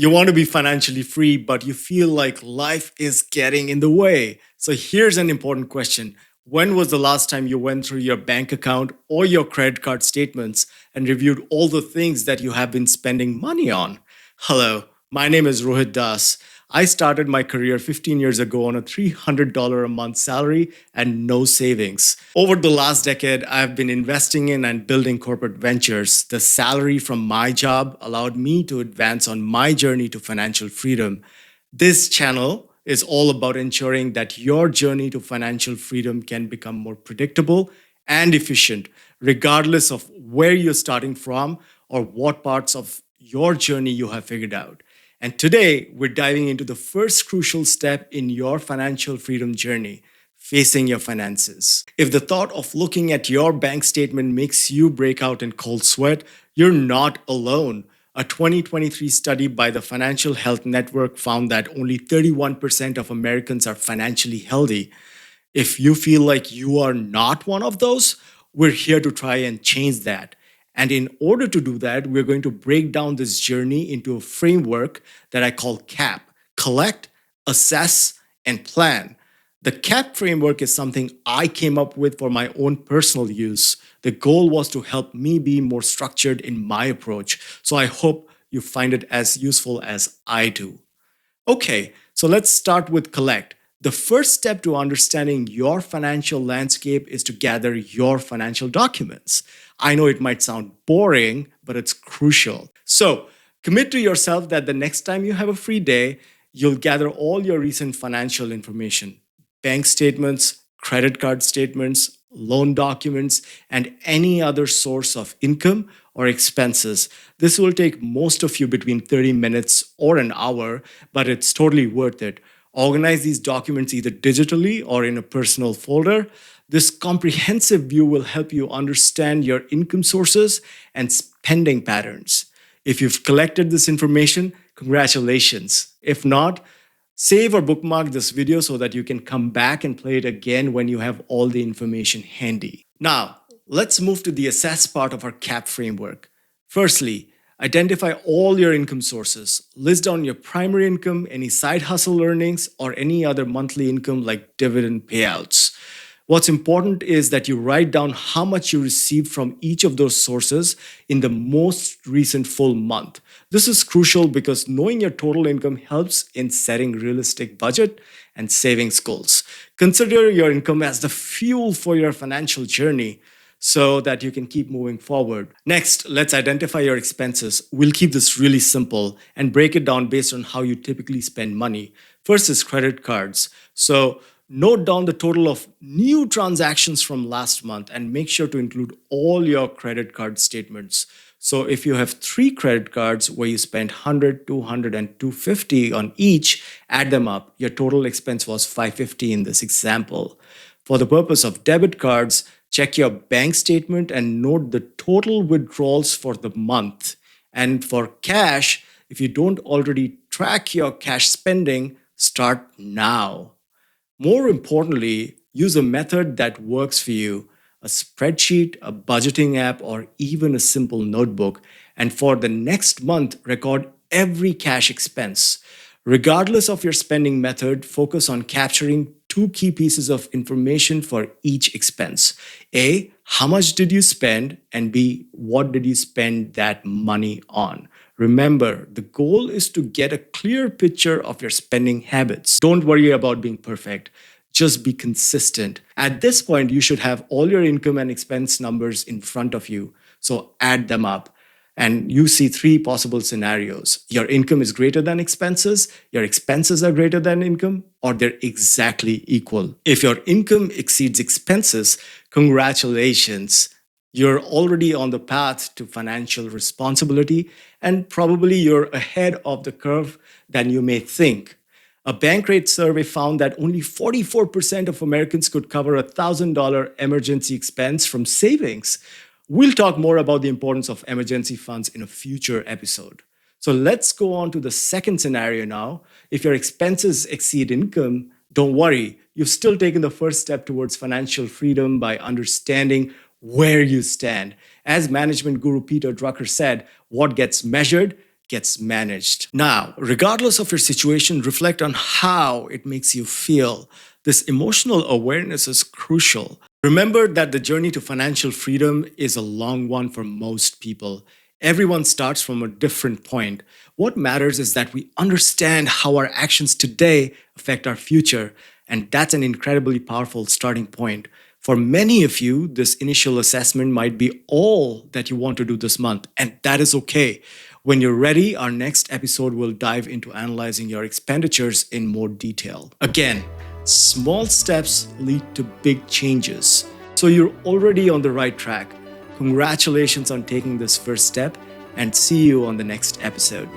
You want to be financially free, but you feel like life is getting in the way. So here's an important question. When was the last time you went through your bank account or your credit card statements and reviewed all the things that you have been spending money on? Hello, my name is Rohit Das. I started my career 15 years ago on a $300 a month salary and no savings. Over the last decade, I've been investing in and building corporate ventures. The salary from my job allowed me to advance on my journey to financial freedom. This channel is all about ensuring that your journey to financial freedom can become more predictable and efficient, regardless of where you're starting from or what parts of your journey you have figured out. And today, we're diving into the first crucial step in your financial freedom journey: facing your finances. If the thought of looking at your bank statement makes you break out in cold sweat, you're not alone. A 2023 study by the Financial Health Network found that only 31% of Americans are financially healthy. If you feel like you are not one of those, we're here to try and change that. And in order to do that, we're going to break down this journey into a framework that I call CAP: collect, assess, and plan. The CAP framework is something I came up with for my own personal use. The goal was to help me be more structured in my approach. So I hope you find it as useful as I do. Okay, so let's start with collect. The first step to understanding your financial landscape is to gather your financial documents. I know it might sound boring, but it's crucial. So, commit to yourself that the next time you have a free day, you'll gather all your recent financial information: bank statements, credit card statements, loan documents, and any other source of income or expenses. This will take most of you between 30 minutes or an hour, but it's totally worth it. Organize these documents either digitally or in a personal folder. This comprehensive view will help you understand your income sources and spending patterns. If you've collected this information, congratulations. If not, save or bookmark this video so that you can come back and play it again when you have all the information handy. Now, let's move to the assess part of our CAP framework. Firstly, identify all your income sources. List down your primary income, any side hustle earnings, or any other monthly income like dividend payouts. What's important is that you write down how much you received from each of those sources in the most recent full month. This is crucial because knowing your total income helps in setting realistic budget and savings goals. Consider your income as the fuel for your financial journey so that you can keep moving forward. Next, let's identify your expenses. We'll keep this really simple and break it down based on how you typically spend money. First is credit cards. So note down the total of new transactions from last month and make sure to include all your credit card statements. So if you have 3 credit cards where you spent 100, 200, and 250 on each, add them up. Your total expense was 550 in this example. For the purpose of debit cards, check your bank statement and note the total withdrawals for the month. And for cash, if you don't already track your cash spending, start now. More importantly, use a method that works for you: a spreadsheet, a budgeting app, or even a simple notebook. And for the next month, record every cash expense. Regardless of your spending method, focus on capturing 2 key pieces of information for each expense. A, how much did you spend? And B, what did you spend that money on? Remember, the goal is to get a clear picture of your spending habits. Don't worry about being perfect. Just be consistent. At this point, you should have all your income and expense numbers in front of you. So add them up. And you see 3 possible scenarios: your income is greater than expenses, your expenses are greater than income, or they're exactly equal. If your income exceeds expenses, congratulations. You're already on the path to financial responsibility, and probably you're ahead of the curve than you may think. A Bankrate survey found that only 44% of Americans could cover a $1,000 emergency expense from savings. We'll talk more about the importance of emergency funds in a future episode. So let's go on to the second scenario now. If your expenses exceed income, don't worry. You've still taken the first step towards financial freedom by understanding where you stand. As management guru Peter Drucker said, what gets measured gets managed. Now, regardless of your situation, reflect on how it makes you feel. This emotional awareness is crucial. Remember that the journey to financial freedom is a long one for most people. Everyone starts from a different point. What matters is that we understand how our actions today affect our future, and that's an incredibly powerful starting point. For many of you, this initial assessment might be all that you want to do this month, and that is okay. When you're ready, our next episode will dive into analyzing your expenditures in more detail. Again, small steps lead to big changes. So you're already on the right track. Congratulations on taking this first step, and see you on the next episode.